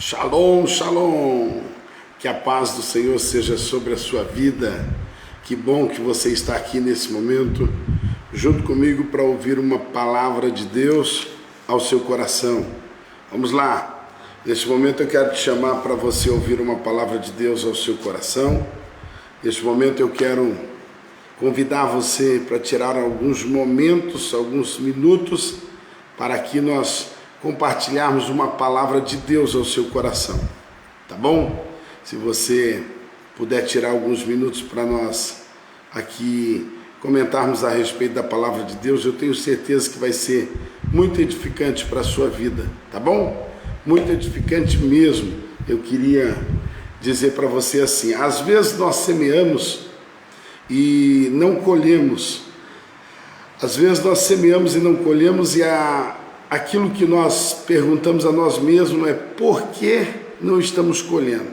Shalom, shalom, que a paz do Senhor seja sobre a sua vida. Que bom que você está aqui nesse momento, junto comigo para ouvir uma palavra de Deus ao seu coração. Vamos lá, neste momento eu quero te chamar para você ouvir uma palavra de Deus ao seu coração. Neste momento eu quero convidar você para tirar alguns momentos, alguns minutos, para que nós compartilharmos uma palavra de Deus ao seu coração, tá bom? Se você puder tirar alguns minutos para nós aqui comentarmos a respeito da palavra de Deus, eu tenho certeza que vai ser muito edificante para a sua vida, tá bom? Muito edificante mesmo. Eu queria dizer para você assim, às vezes nós semeamos e não colhemos, às vezes nós semeamos e não colhemos, e aquilo que nós perguntamos a nós mesmos é: por que não estamos colhendo?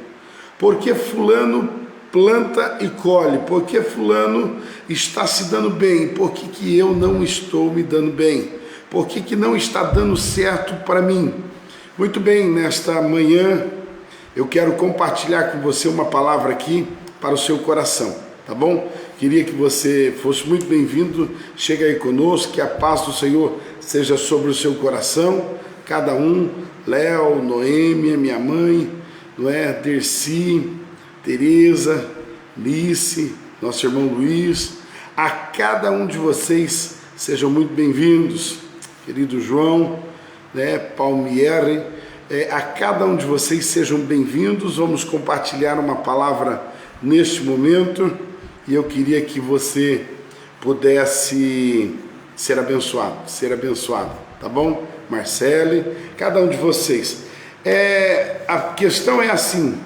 Por que fulano planta e colhe? Por que fulano está se dando bem? Por que eu não estou me dando bem? Por que não está dando certo para mim? Muito bem, nesta manhã eu quero compartilhar com você uma palavra aqui para o seu coração, tá bom? Queria que você fosse muito bem-vindo, chega aí conosco, que a paz do Senhor seja sobre o seu coração, cada um, Léo, Noêmia, minha mãe, não é? Dercy, Tereza, Lice, nosso irmão Luiz, a cada um de vocês sejam muito bem-vindos, querido João, né? Palmieri, a cada um de vocês sejam bem-vindos. Vamos compartilhar uma palavra neste momento. E eu queria que você pudesse ser abençoado, tá bom? Marcele, cada um de vocês. A questão é assim: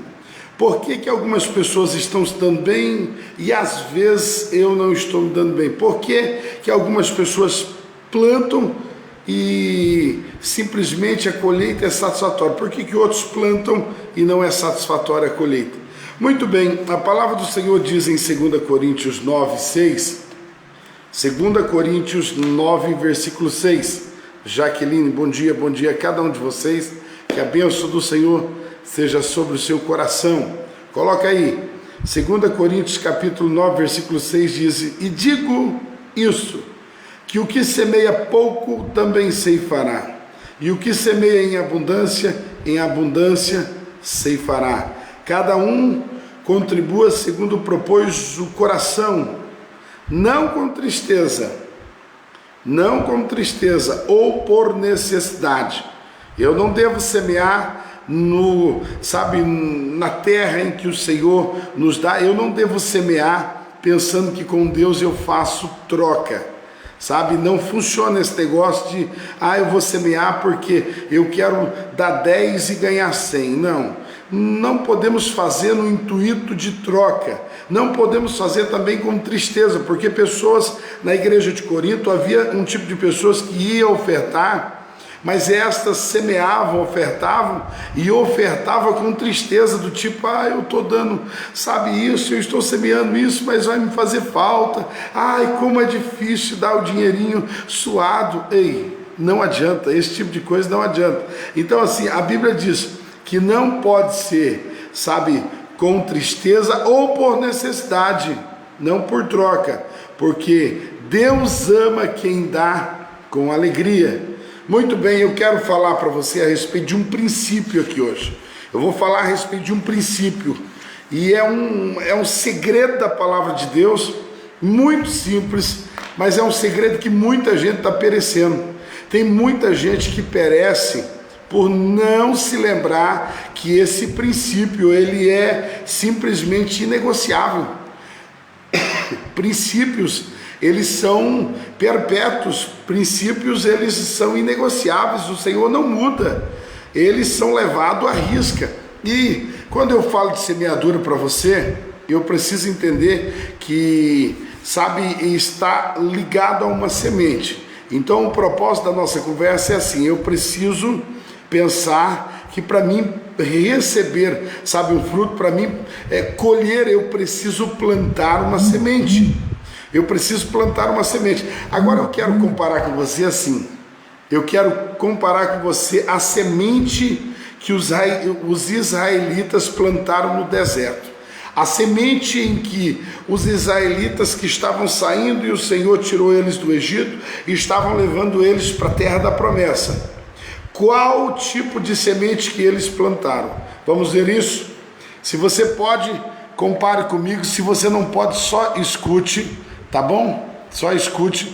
por que algumas pessoas estão se dando bem e às vezes eu não estou me dando bem? Por que algumas pessoas plantam e simplesmente a colheita é satisfatória? Por que outros plantam e não é satisfatória a colheita? Muito bem, a palavra do Senhor diz em 2 Coríntios 9, 6, 2 Coríntios 9, versículo 6, Jaqueline, bom dia a cada um de vocês, que a bênção do Senhor seja sobre o seu coração. Coloca aí, 2 Coríntios capítulo 9, versículo 6 diz: e digo isso, que o que semeia pouco também ceifará, e o que semeia em abundância ceifará. Cada um contribua segundo propôs o coração, não com tristeza ou por necessidade. Eu não devo semear na terra em que o Senhor nos dá. Eu não devo semear pensando que com Deus eu faço troca. Não funciona esse negócio de eu vou semear porque eu quero dar 10 e ganhar 100. Não podemos fazer no intuito de troca, não podemos fazer também com tristeza, porque pessoas na igreja de Corinto, havia um tipo de pessoas que iam ofertar, mas estas semeavam, ofertavam e ofertavam com tristeza, do tipo: eu estou dando, isso, eu estou semeando isso, mas vai me fazer falta, como é difícil dar o dinheirinho suado. Ei, não adianta, esse tipo de coisa não adianta. Então assim, a Bíblia diz que não pode ser, com tristeza ou por necessidade, não por troca, porque Deus ama quem dá com alegria. Muito bem, eu quero falar para você a respeito de um princípio aqui hoje. Eu vou falar a respeito de um princípio, e é um segredo da palavra de Deus, muito simples, mas é um segredo que muita gente está perecendo. Tem muita gente que perece por não se lembrar que esse princípio, ele é simplesmente inegociável. Princípios, eles são perpétuos, princípios, eles são inegociáveis, o Senhor não muda, eles são levados à risca. E quando eu falo de semeadura para você, eu preciso entender que, está ligado a uma semente. Então o propósito da nossa conversa é assim: eu preciso pensar que para mim receber, um fruto, para mim colher, eu preciso plantar uma semente. Agora eu quero comparar com você assim, eu quero comparar com você a semente que os israelitas plantaram no deserto. A semente em que os israelitas que estavam saindo e o Senhor tirou eles do Egito e estavam levando eles para a terra da promessa. Qual o tipo de semente que eles plantaram? Vamos ver isso? Se você pode, compare comigo. Se você não pode, só escute, tá bom? Só escute.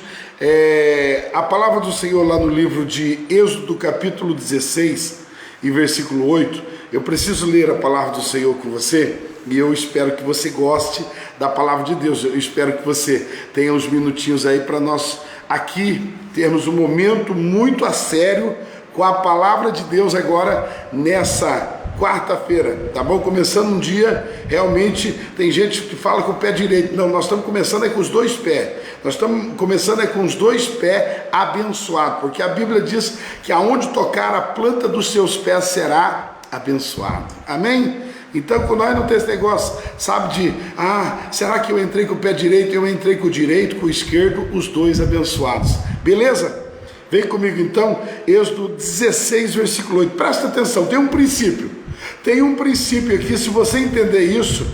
A palavra do Senhor lá no livro de Êxodo, capítulo 16 e versículo 8. Eu preciso ler a palavra do Senhor com você. E eu espero que você goste da palavra de Deus. Eu espero que você tenha uns minutinhos aí para nós aqui termos um momento muito a sério com a palavra de Deus agora nessa quarta-feira, tá bom? Começando um dia, realmente tem gente que fala com o pé direito. Não, nós estamos começando aí com os dois pés. Nós estamos começando aí com os dois pés abençoados, porque a Bíblia diz que aonde tocar a planta dos seus pés será abençoado. Amém? Então, com nós não tem esse negócio, sabe, será que eu entrei com o pé direito, eu entrei com o direito, com o esquerdo, os dois abençoados. Beleza? Vem comigo então, Êxodo 16, versículo 8. Presta atenção, tem um princípio. Tem um princípio aqui, se você entender isso,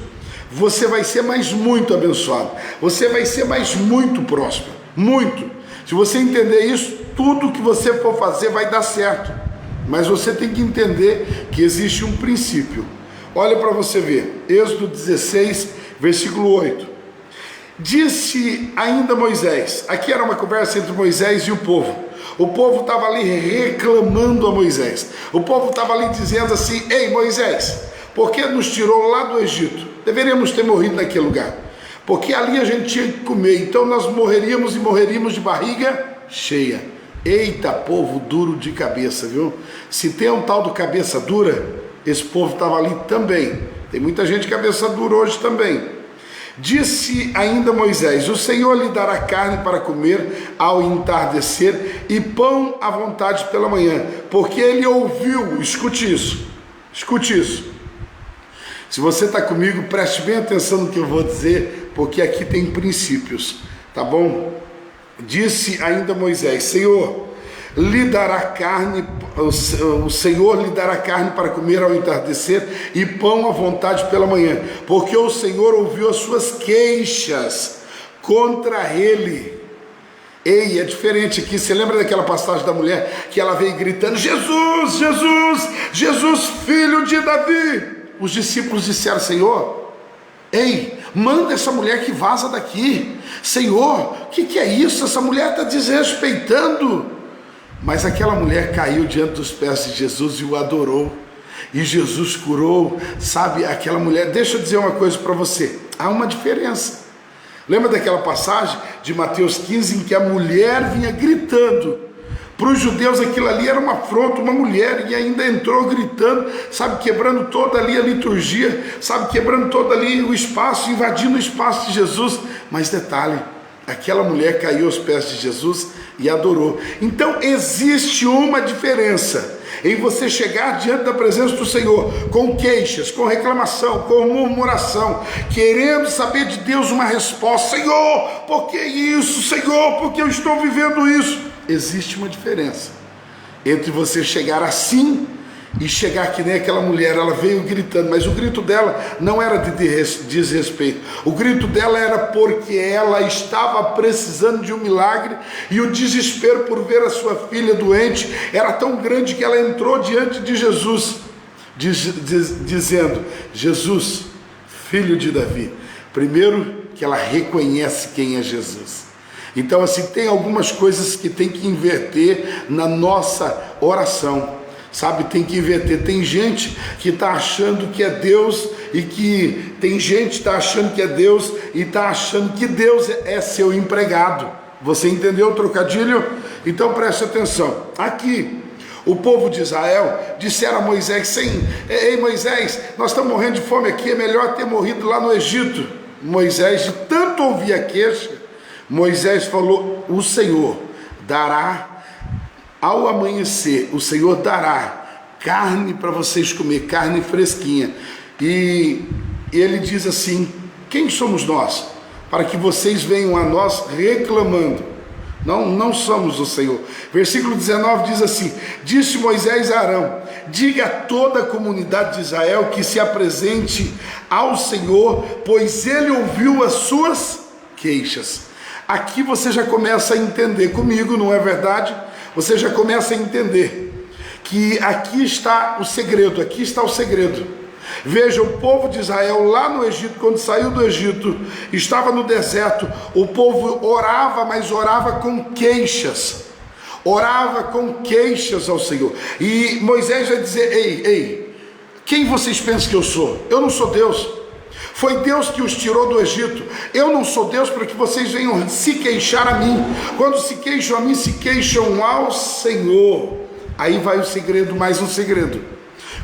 você vai ser mais muito abençoado. Você vai ser mais muito próspero. Muito. Se você entender isso, tudo que você for fazer vai dar certo. Mas você tem que entender que existe um princípio. Olha para você ver, Êxodo 16, versículo 8. Disse ainda Moisés, aqui era uma conversa entre Moisés e o povo. O povo estava ali reclamando a Moisés. O povo estava ali dizendo assim: ei Moisés, por que nos tirou lá do Egito? Deveríamos ter morrido naquele lugar, porque ali a gente tinha que comer, então nós morreríamos e morreríamos de barriga cheia. Eita, povo duro de cabeça, viu? Se tem um tal do cabeça dura, esse povo estava ali também. Tem muita gente cabeça dura hoje também. Disse ainda Moisés: o Senhor lhe dará carne para comer ao entardecer e pão à vontade pela manhã, porque ele ouviu. Escute isso, escute isso. Se você está comigo, preste bem atenção no que eu vou dizer, porque aqui tem princípios, tá bom? Disse ainda Moisés: Senhor, lhe dará carne, o Senhor lhe dará carne para comer ao entardecer e pão à vontade pela manhã, porque o Senhor ouviu as suas queixas contra ele. Ei, é diferente aqui. Você lembra daquela passagem da mulher que ela veio gritando: Jesus, Jesus, Jesus, filho de Davi? Os discípulos disseram: Senhor, ei, manda essa mulher que vaza daqui. Senhor, o que é isso? Essa mulher está desrespeitando. Mas aquela mulher caiu diante dos pés de Jesus e o adorou. E Jesus curou, sabe, aquela mulher. Deixa eu dizer uma coisa para você. Há uma diferença. Lembra daquela passagem de Mateus 15 em que a mulher vinha gritando? Para os judeus aquilo ali era uma afronta, uma mulher, e ainda entrou gritando, sabe, quebrando toda ali a liturgia, sabe, quebrando todo ali o espaço, invadindo o espaço de Jesus. Mas detalhe, aquela mulher caiu aos pés de Jesus e adorou. Então existe uma diferença em você chegar diante da presença do Senhor com queixas, com reclamação, com murmuração, querendo saber de Deus uma resposta. Senhor, por que isso? Senhor, por que eu estou vivendo isso? Existe uma diferença entre você chegar assim e chegar que nem aquela mulher. Ela veio gritando, mas o grito dela não era de desrespeito. O grito dela era porque ela estava precisando de um milagre, e o desespero por ver a sua filha doente era tão grande que ela entrou diante de Jesus, dizendo: Jesus, filho de Davi. Primeiro que ela reconhece quem é Jesus. Então assim, tem algumas coisas que tem que inverter na nossa oração. Sabe, tem que inverter. Tem gente que está achando que é Deus, e que tem gente que está achando que é Deus e está achando que Deus é seu empregado. Você entendeu o trocadilho? Então preste atenção. Aqui, o povo de Israel disseram a Moisés: ei Moisés, nós estamos morrendo de fome aqui, é melhor ter morrido lá no Egito. Moisés, de tanto ouvir a queixa, Moisés falou: o Senhor dará ao amanhecer, o Senhor dará carne para vocês comer, carne fresquinha. E ele diz assim: quem somos nós para que vocês venham a nós reclamando? Não somos o Senhor. Versículo 19 diz assim: disse Moisés a Arão: diga a toda a comunidade de Israel que se apresente ao Senhor, pois Ele ouviu as suas queixas. Aqui você já começa a entender comigo, não é verdade? Você já começa a entender que aqui está o segredo, aqui está o segredo. Veja, o povo de Israel lá no Egito, quando saiu do Egito, estava no deserto, o povo orava, mas orava com queixas. Orava com queixas ao Senhor. E Moisés vai dizer: ei, quem vocês pensam que eu sou? Eu não sou Deus. Foi Deus que os tirou do Egito. Eu não sou Deus para que vocês venham se queixar a mim. Quando se queixam a mim, se queixam ao Senhor. Aí vai o segredo, mais um segredo.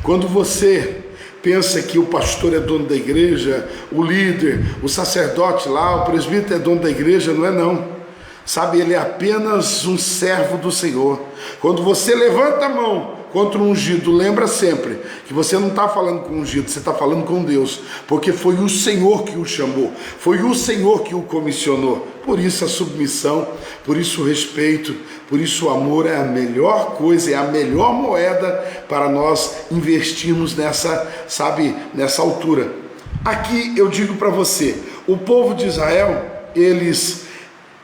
Quando você pensa que o pastor é dono da igreja, o líder, o sacerdote lá, o presbítero é dono da igreja, não é não. Sabe, ele é apenas um servo do Senhor. Quando você levanta a mão contra um ungido, lembra sempre que você não está falando com o ungido, você está falando com Deus, porque foi o Senhor que o chamou, foi o Senhor que o comissionou. Por isso a submissão, por isso o respeito, por isso o amor é a melhor coisa, é a melhor moeda para nós investirmos nessa altura. Aqui eu digo para você, o povo de Israel, eles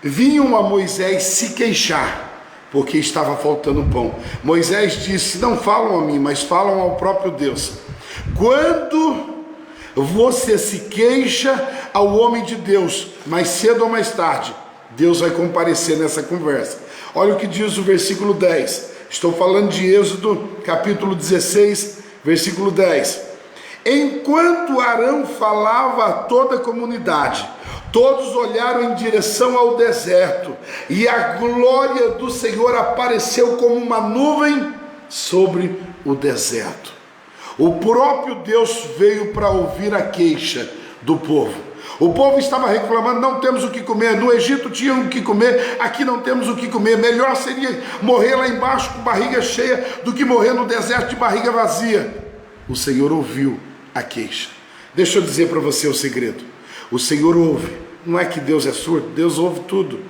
vinham a Moisés se queixar, porque estava faltando pão. Moisés disse: não falam a mim, mas falam ao próprio Deus. Quando você se queixa ao homem de Deus, mais cedo ou mais tarde, Deus vai comparecer nessa conversa. Olha o que diz o versículo 10. Estou falando de Êxodo, capítulo 16, versículo 10. Enquanto Arão falava a toda a comunidade, todos olharam em direção ao deserto, e a glória do Senhor apareceu como uma nuvem sobre o deserto. O próprio Deus veio para ouvir a queixa do povo. O povo estava reclamando: não temos o que comer. No Egito tinham o que comer, aqui não temos o que comer. Melhor seria morrer lá embaixo com barriga cheia do que morrer no deserto de barriga vazia. O Senhor ouviu a queixa. Deixa eu dizer para você o segredo. O Senhor ouve. Não é que Deus é surdo, Deus ouve tudo.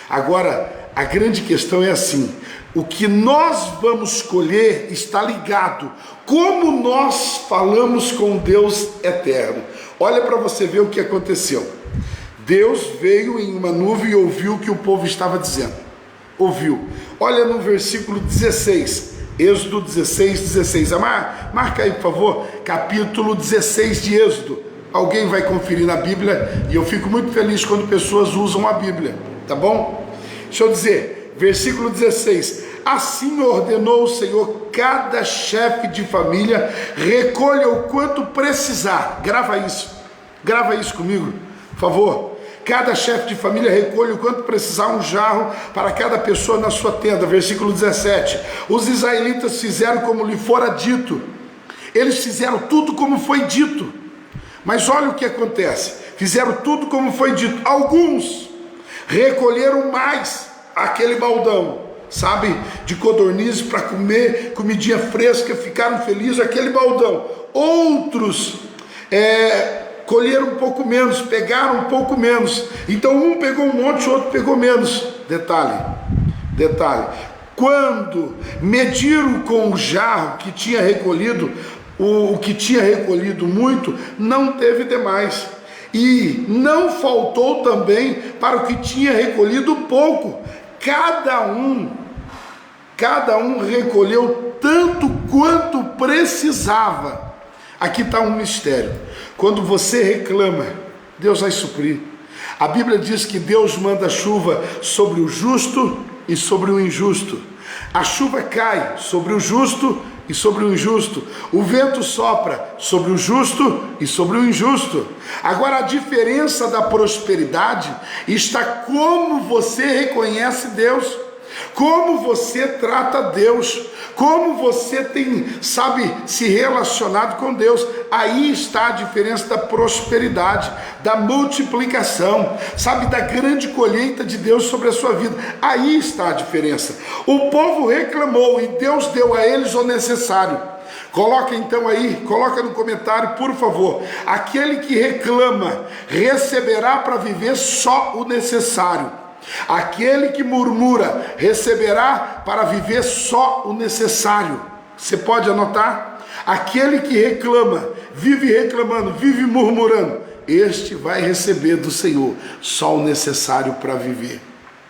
Agora, a grande questão é assim: o que nós vamos colher está ligado como nós falamos com Deus eterno. Olha para você ver o que aconteceu. Deus veio em uma nuvem e ouviu o que o povo estava dizendo. Ouviu. Olha no versículo 16, Êxodo 16. Marca aí, por favor, capítulo 16 de Êxodo. Alguém vai conferir na Bíblia, e eu fico muito feliz quando pessoas usam a Bíblia, tá bom? Deixa eu dizer, versículo 16: assim ordenou o Senhor: cada chefe de família recolha o quanto precisar. Grava isso comigo, por favor. Cada chefe de família recolhe o quanto precisar, um jarro para cada pessoa na sua tenda. Versículo 17: os israelitas fizeram como lhe fora dito. Eles fizeram tudo como foi dito. Mas olha o que acontece: fizeram tudo como foi dito. Alguns recolheram mais aquele baldão, sabe, de codorniz para comer, comidinha fresca, ficaram felizes, aquele baldão. Outros colheram um pouco menos, pegaram um pouco menos. Então um pegou um monte, o outro pegou menos. Detalhe, quando mediram com o jarro que tinha recolhido, o que tinha recolhido muito, não teve demais, e não faltou também para o que tinha recolhido pouco. Cada um recolheu tanto quanto precisava. Aqui está um mistério: quando você reclama, Deus vai suprir. A Bíblia diz que Deus manda chuva sobre o justo e sobre o injusto. A chuva cai sobre o justo e sobre o injusto. O vento sopra sobre o justo e sobre o injusto. Agora, a diferença da prosperidade está como você reconhece Deus, como você trata Deus, como você tem, se relacionado com Deus. Aí está a diferença da prosperidade, da multiplicação, da grande colheita de Deus sobre a sua vida. Aí está a diferença. O povo reclamou e Deus deu a eles o necessário. Coloca então aí, coloca no comentário, por favor: aquele que reclama receberá para viver só o necessário. Aquele que murmura receberá para viver só o necessário. Você pode anotar? Aquele que reclama, vive reclamando, vive murmurando, este vai receber do Senhor só o necessário para viver.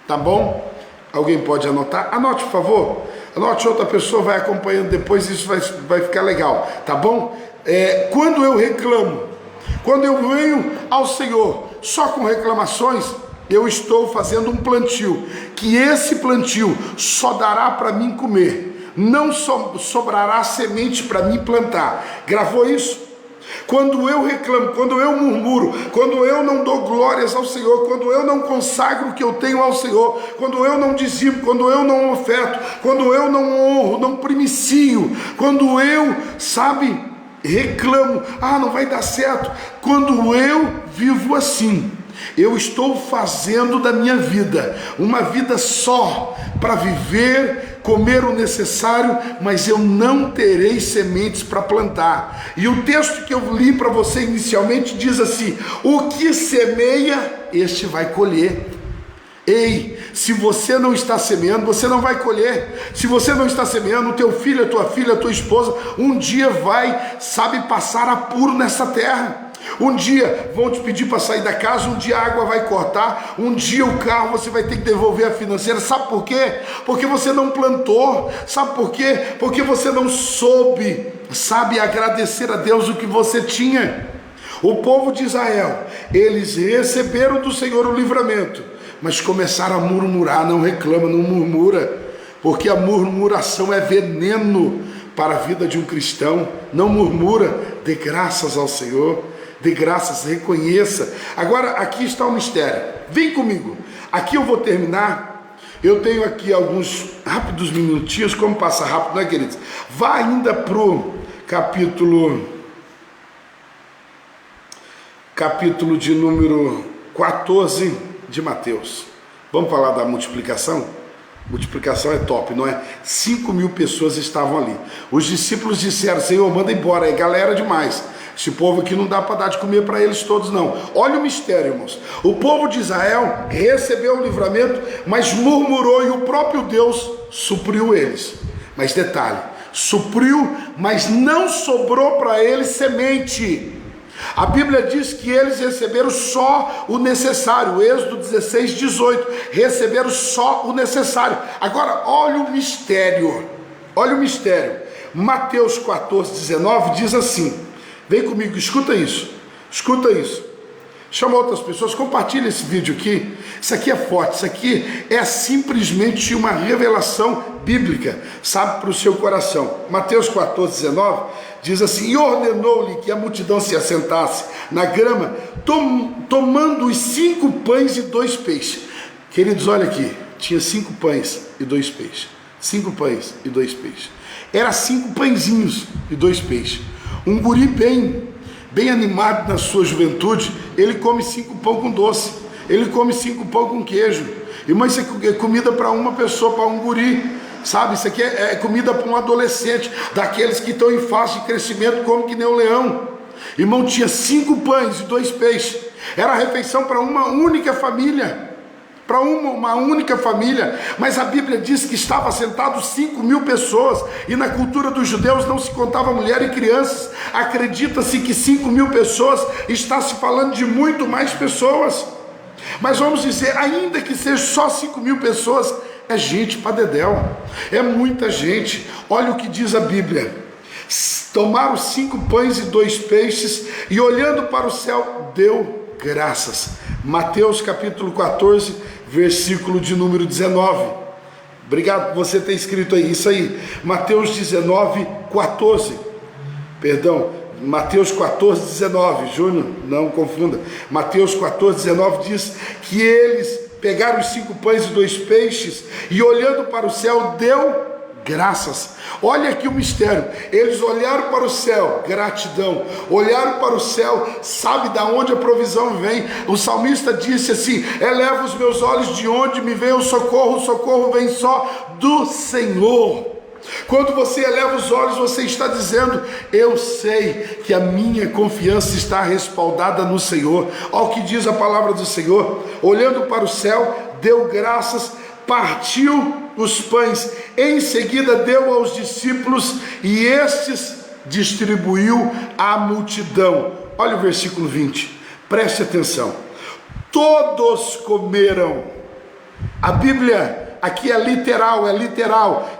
Tá bom? Alguém pode anotar? Anote, por favor. Anote, outra pessoa vai acompanhando depois, isso vai ficar legal. Tá bom? Quando eu reclamo, quando eu venho ao Senhor só com reclamações, eu estou fazendo um plantio, que esse plantio só dará para mim comer, não sobrará semente para mim plantar. Gravou isso? Quando eu reclamo, quando eu murmuro, quando eu não dou glórias ao Senhor, quando eu não consagro o que eu tenho ao Senhor, quando eu não dizimo, quando eu não oferto, quando eu não honro, não primicio, quando eu, reclamo, não vai dar certo, quando eu vivo assim, eu estou fazendo da minha vida uma vida só para viver, comer o necessário, mas eu não terei sementes para plantar. E o texto que eu li para você inicialmente diz assim: o que semeia, este vai colher. Ei, se você não está semeando, você não vai colher. Se você não está semeando, o teu filho, a tua filha, a tua esposa, um dia vai, passar apuro nessa terra. Um dia vão te pedir para sair da casa, um dia a água vai cortar, um dia o carro você vai ter que devolver a financeira. Sabe por quê? Porque você não plantou. Sabe por quê? Porque você não soube, agradecer a Deus o que você tinha. O povo de Israel, eles receberam do Senhor o livramento, mas começaram a murmurar. Não reclama, não murmura, porque a murmuração é veneno para a vida de um cristão. Não murmura, dê graças ao Senhor. Dê graças, reconheça. Agora aqui está o mistério. Vem comigo. Aqui eu vou terminar. Eu tenho aqui alguns rápidos minutinhos. Como passa rápido, não é, queridos? Vá ainda para o capítulo de número 14 de Mateus. Vamos falar da multiplicação? Multiplicação é top, não é? 5.000 pessoas estavam ali. Os discípulos disseram: Senhor, manda embora, é galera demais. Esse povo aqui não dá para dar de comer para eles todos, não. Olha o mistério, irmãos. O povo de Israel recebeu o livramento, mas murmurou, e o próprio Deus supriu eles. Mas detalhe, supriu, mas não sobrou para eles semente. A Bíblia diz que eles receberam só o necessário. Êxodo 16, 18. Receberam só o necessário. Agora, olha o mistério. Olha o mistério. Mateus 14, 19 diz assim. Vem comigo, escuta isso. Escuta isso. Chama outras pessoas, compartilha esse vídeo aqui. Isso aqui é forte, isso aqui é simplesmente uma revelação bíblica, para o seu coração. Mateus 14, 19 diz assim: e ordenou-lhe que a multidão se assentasse na grama, tomando os 5 pães e 2 peixes. Queridos, olha aqui, tinha 5 pães e 2 peixes. 5 pães e 2 peixes. Era 5 pãezinhos e 2 peixes. Um guri bem animado na sua juventude, ele come 5 pão com doce, ele come 5 pão com queijo. Irmão, isso é comida para uma pessoa, para um guri, isso aqui é comida para um adolescente, daqueles que estão em fase de crescimento, como que nem o leão. Irmão, tinha 5 pães e 2 peixes, era a refeição para uma única família. Para uma única família, mas a Bíblia diz que estava sentado 5.000 pessoas, e na cultura dos judeus não se contava mulher e crianças. Acredita-se que 5.000 pessoas, está se falando de muito mais pessoas, mas vamos dizer, ainda que seja só 5.000 pessoas, é gente para dedéu, é muita gente. Olha o que diz a Bíblia: tomaram 5 pães e 2 peixes, e olhando para o céu, deu graças. Mateus capítulo 14, versículo de número 19. Obrigado por você ter escrito aí, isso aí. Mateus 19, 14. Perdão, Mateus 14, 19. Júnior, não confunda. Mateus 14, 19 diz que eles pegaram os 5 pães e 2 peixes, e olhando para o céu, deu graças. Olha aqui o mistério. Eles olharam para o céu, gratidão. Olharam para o céu, sabe da onde a provisão vem. O salmista disse assim: eleva os meus olhos de onde me vem o socorro vem só do Senhor. Quando você eleva os olhos, você está dizendo: eu sei que a minha confiança está respaldada no Senhor. Olha o que diz a palavra do Senhor: olhando para o céu, deu graças, partiu os pães, em seguida deu aos discípulos e estes distribuiu à multidão. Olha o versículo 20, preste atenção. Todos comeram. A Bíblia aqui é literal,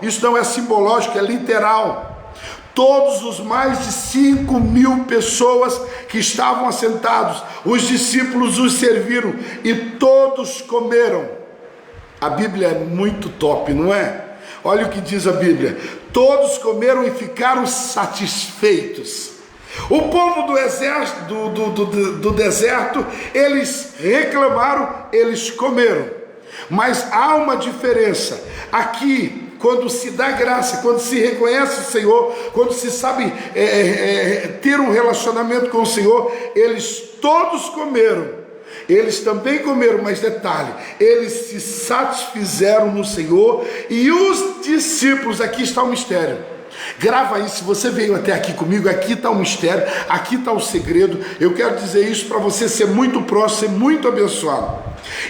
isso não é simbológico, é literal. Todos os mais de 5.000 pessoas que estavam assentados, os discípulos os serviram e todos comeram. A Bíblia é muito top, não é? Olha o que diz a Bíblia: todos comeram e ficaram satisfeitos. O povo do deserto, eles reclamaram, eles comeram. Mas há uma diferença. Aqui, quando se dá graça, quando se reconhece o Senhor, quando se sabe ter um relacionamento com o Senhor, eles todos comeram. Eles também comeram, mas detalhe, eles se satisfizeram no Senhor. E os discípulos, aqui está o mistério. Grava isso, se você veio até aqui comigo, aqui está o mistério, aqui está o segredo. Eu quero dizer isso para você ser muito próximo, ser muito abençoado.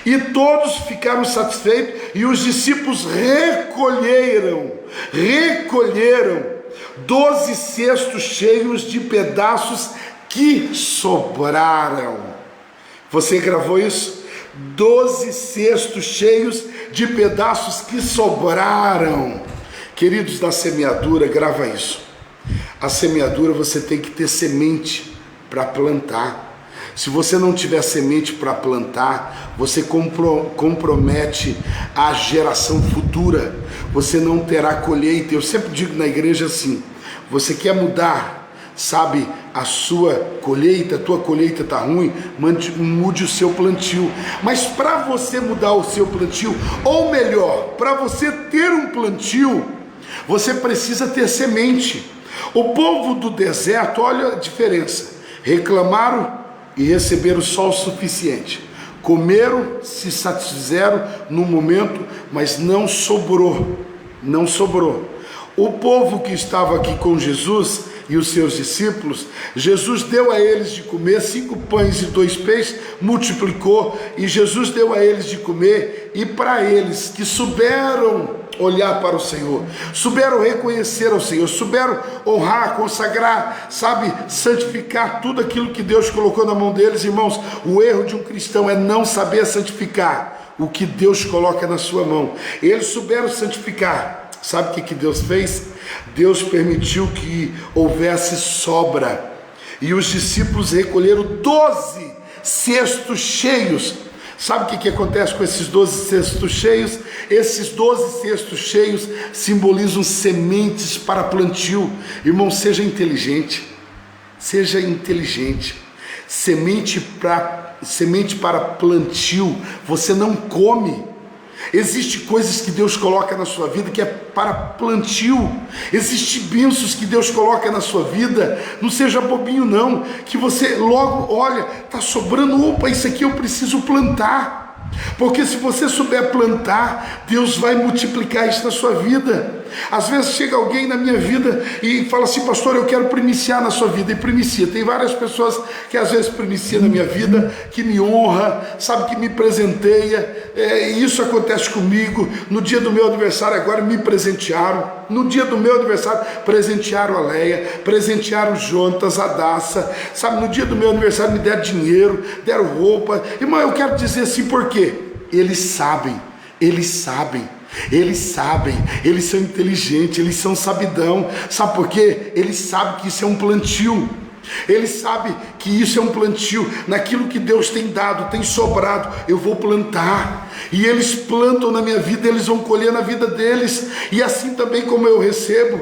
E todos ficaram satisfeitos, e os discípulos recolheram 12 cestos cheios de pedaços que sobraram. Você gravou isso? 12 cestos cheios de pedaços que sobraram. Queridos da semeadura, grava isso. A semeadura, você tem que ter semente para plantar. Se você não tiver semente para plantar, você compromete a geração futura. Você não terá colheita. Eu sempre digo na igreja assim: você quer mudar, sabe, a sua colheita, a tua colheita está ruim, mude o seu plantio. Mas para você mudar o seu plantio, ou melhor, para você ter um plantio, você precisa ter semente. O povo do deserto, olha a diferença: reclamaram e receberam só o suficiente. Comeram, se satisfizeram no momento, mas não sobrou. Não sobrou. O povo que estava aqui com Jesus e os seus discípulos, Jesus deu a eles de comer 5 pães e 2 peixes, multiplicou, e Jesus deu a eles de comer. E para eles que souberam olhar para o Senhor, souberam reconhecer ao Senhor, souberam honrar, consagrar, sabe, santificar tudo aquilo que Deus colocou na mão deles. Irmãos, o erro de um cristão é não saber santificar o que Deus coloca na sua mão. Eles souberam santificar. Sabe o que Deus fez? Deus permitiu que houvesse sobra, e os discípulos recolheram 12 cestos cheios. Sabe o que acontece com esses 12 cestos cheios? Esses 12 cestos cheios simbolizam sementes para plantio. Irmão, seja inteligente. Seja inteligente. Semente para plantio você não come. Existem coisas que Deus coloca na sua vida que é para plantio. Existem bênçãos que Deus coloca na sua vida. Não seja bobinho não, que você logo olha, está sobrando, opa, isso aqui eu preciso plantar. Porque se você souber plantar, Deus vai multiplicar isso na sua vida. Às vezes chega alguém na minha vida e fala assim: pastor, eu quero primiciar na sua vida. E primicia. Tem várias pessoas que às vezes primiciam na minha vida, que me honra, sabe, que me presenteia. E isso acontece comigo. No dia do meu aniversário agora me presentearam. No dia do meu aniversário presentearam a Leia, presentearam o Jonas, a Daça, sabe, no dia do meu aniversário me deram dinheiro, deram roupa. Irmão, eu quero dizer assim, por quê? Eles sabem, eles são inteligentes, eles são sabidão. Sabe por quê? Eles sabem que isso é um plantio. Eles sabem que isso é um plantio. Naquilo que Deus tem dado, tem sobrado, eu vou plantar. E eles plantam na minha vida, eles vão colher na vida deles. E assim também como eu recebo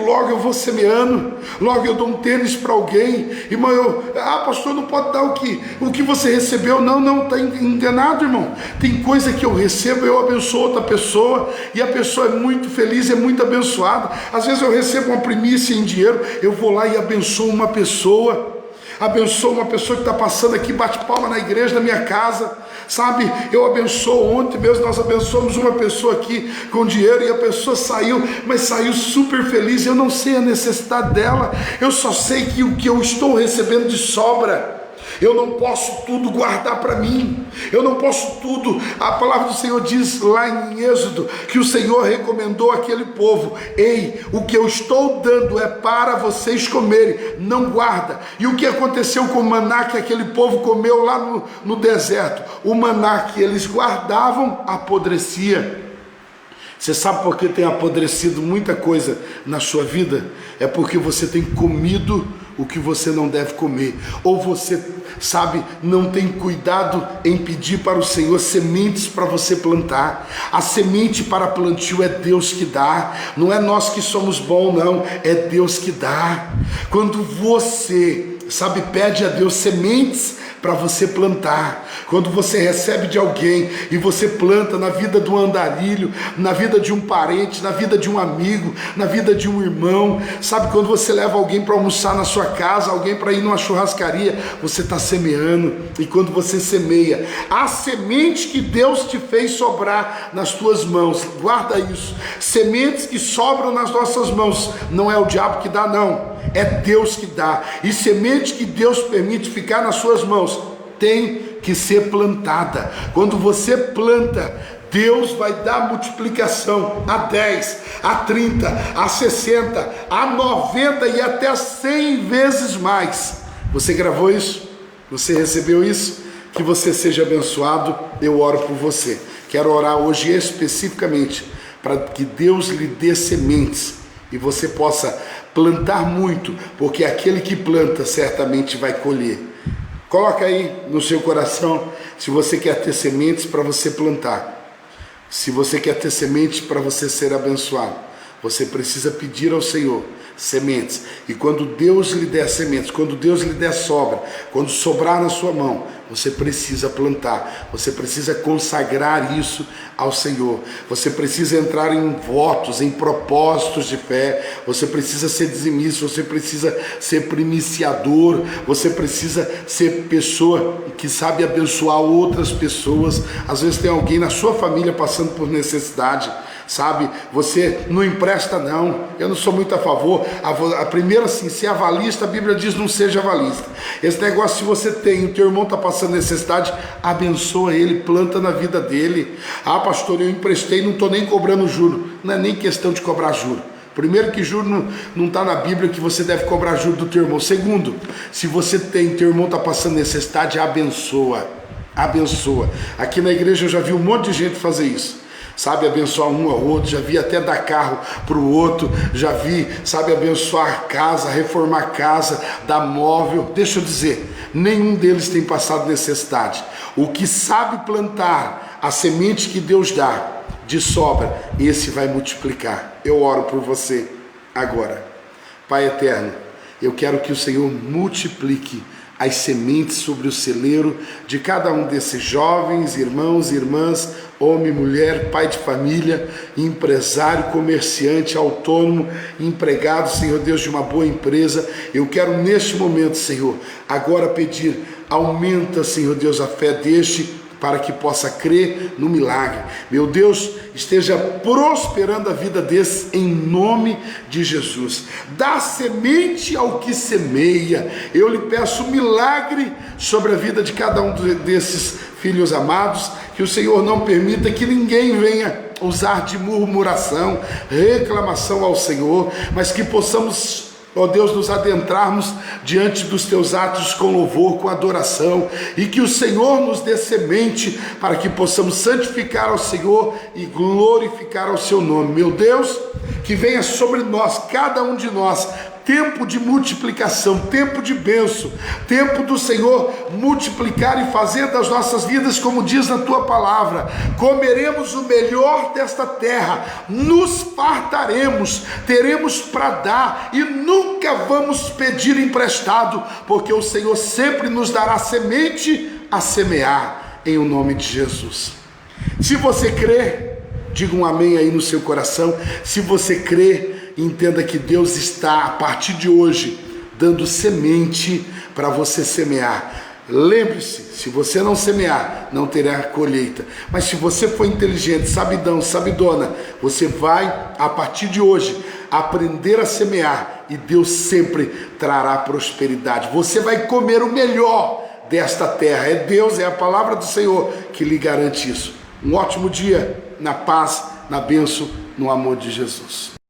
logo, eu vou semeando. Logo eu dou um tênis para alguém. Irmão, pastor, não pode dar o que você recebeu. Não, está enganado, irmão. Tem coisa que eu recebo, eu abençoo outra pessoa, e a pessoa é muito feliz, é muito abençoada. Às vezes eu recebo uma primícia em dinheiro, eu vou lá e abençoo uma pessoa. Abençoo uma pessoa que está passando aqui, bate palma na igreja, na minha casa, sabe? Eu abençoo. Ontem mesmo nós abençoamos uma pessoa aqui com dinheiro, e a pessoa saiu, mas saiu super feliz. Eu não sei a necessidade dela, eu só sei que o que eu estou recebendo de sobra. Eu não posso tudo guardar para mim. Eu não posso tudo. A palavra do Senhor diz lá em Êxodo que o Senhor recomendou àquele povo: ei, o que eu estou dando é para vocês comerem, não guarda. E o que aconteceu com o maná que aquele povo comeu lá no deserto? O maná que eles guardavam apodrecia. Você sabe por que tem apodrecido muita coisa na sua vida? É porque você tem comido o que você não deve comer, ou você, sabe, não tem cuidado em pedir para o Senhor sementes para você plantar. A semente para plantio é Deus que dá, não é nós que somos bons, não, é Deus que dá. Quando você, sabe, pede a Deus sementes para você plantar, quando você recebe de alguém e você planta na vida de um andarilho, na vida de um parente, na vida de um amigo, na vida de um irmão, sabe, quando você leva alguém para almoçar na sua casa, alguém para ir numa churrascaria, você está semeando. E quando você semeia, a semente que Deus te fez sobrar nas tuas mãos, guarda isso, sementes que sobram nas nossas mãos, não é o diabo que dá, não, é Deus que dá. E semente que Deus permite ficar nas suas mãos tem que ser plantada. Quando você planta, Deus vai dar multiplicação a 10, a 30, a 60, a 90 e até 100 vezes mais. Você gravou isso? Você recebeu isso? Que você seja abençoado. Eu oro por você. Quero orar hoje especificamente para que Deus lhe dê sementes e você possa plantar muito, porque aquele que planta certamente vai colher. Coloca aí no seu coração, se você quer ter sementes para você plantar, se você quer ter sementes para você ser abençoado, você precisa pedir ao Senhor sementes. E quando Deus lhe der sementes, quando Deus lhe der sobra, quando sobrar na sua mão, você precisa plantar, você precisa consagrar isso ao Senhor, você precisa entrar em votos, em propósitos de fé, você precisa ser dizimista, você precisa ser primiciador, você precisa ser pessoa que sabe abençoar outras pessoas. Às vezes tem alguém na sua família passando por necessidade, sabe, você não empresta não. Eu não sou muito a favor. A primeira, assim, ser avalista, a Bíblia diz: não seja avalista. Esse negócio, se você tem, o teu irmão está passando necessidade, abençoa ele, planta na vida dele. Ah, pastor, eu emprestei, não estou nem cobrando juro. Não é nem questão de cobrar juro. Primeiro, que juro não está na Bíblia que você deve cobrar juro do teu irmão. Segundo, se você tem, teu irmão está passando necessidade, abençoa, abençoa. Aqui na igreja eu já vi um monte de gente fazer isso, sabe, abençoar um ao outro, já vi até dar carro para o outro, já vi, sabe, abençoar casa, reformar casa, dar móvel. Deixa eu dizer, nenhum deles tem passado necessidade. O que sabe plantar a semente que Deus dá de sobra, esse vai multiplicar. Eu oro por você agora. Pai eterno, eu quero que o Senhor multiplique as sementes sobre o celeiro de cada um desses jovens, irmãos e irmãs, homem, mulher, pai de família, empresário, comerciante, autônomo, empregado, Senhor Deus, de uma boa empresa. Eu quero neste momento, Senhor, agora pedir, aumenta, Senhor Deus, a fé deste, para que possa crer no milagre. Meu Deus, esteja prosperando a vida desses em nome de Jesus. Dá semente ao que semeia. Eu lhe peço milagre sobre a vida de cada um desses filhos amados, que o Senhor não permita que ninguém venha usar de murmuração, reclamação ao Senhor, mas que possamos, ó Deus, nos adentrarmos diante dos teus atos com louvor, com adoração, e que o Senhor nos dê semente para que possamos santificar ao Senhor e glorificar ao seu nome. Meu Deus, que venha sobre nós, cada um de nós, tempo de multiplicação, tempo de bênção, tempo do Senhor multiplicar e fazer das nossas vidas, como diz na tua palavra, comeremos o melhor desta terra, nos fartaremos, teremos para dar e nunca vamos pedir emprestado, porque o Senhor sempre nos dará semente a semear, em o nome de Jesus. Se você crê, diga um amém aí no seu coração. Se você crê, entenda que Deus está, a partir de hoje, dando semente para você semear. Lembre-se, se você não semear, não terá colheita. Mas se você for inteligente, sabidão, sabidona, você vai, a partir de hoje, aprender a semear, e Deus sempre trará prosperidade. Você vai comer o melhor desta terra. É Deus, é a palavra do Senhor que lhe garante isso. Um ótimo dia, na paz, na bênção, no amor de Jesus.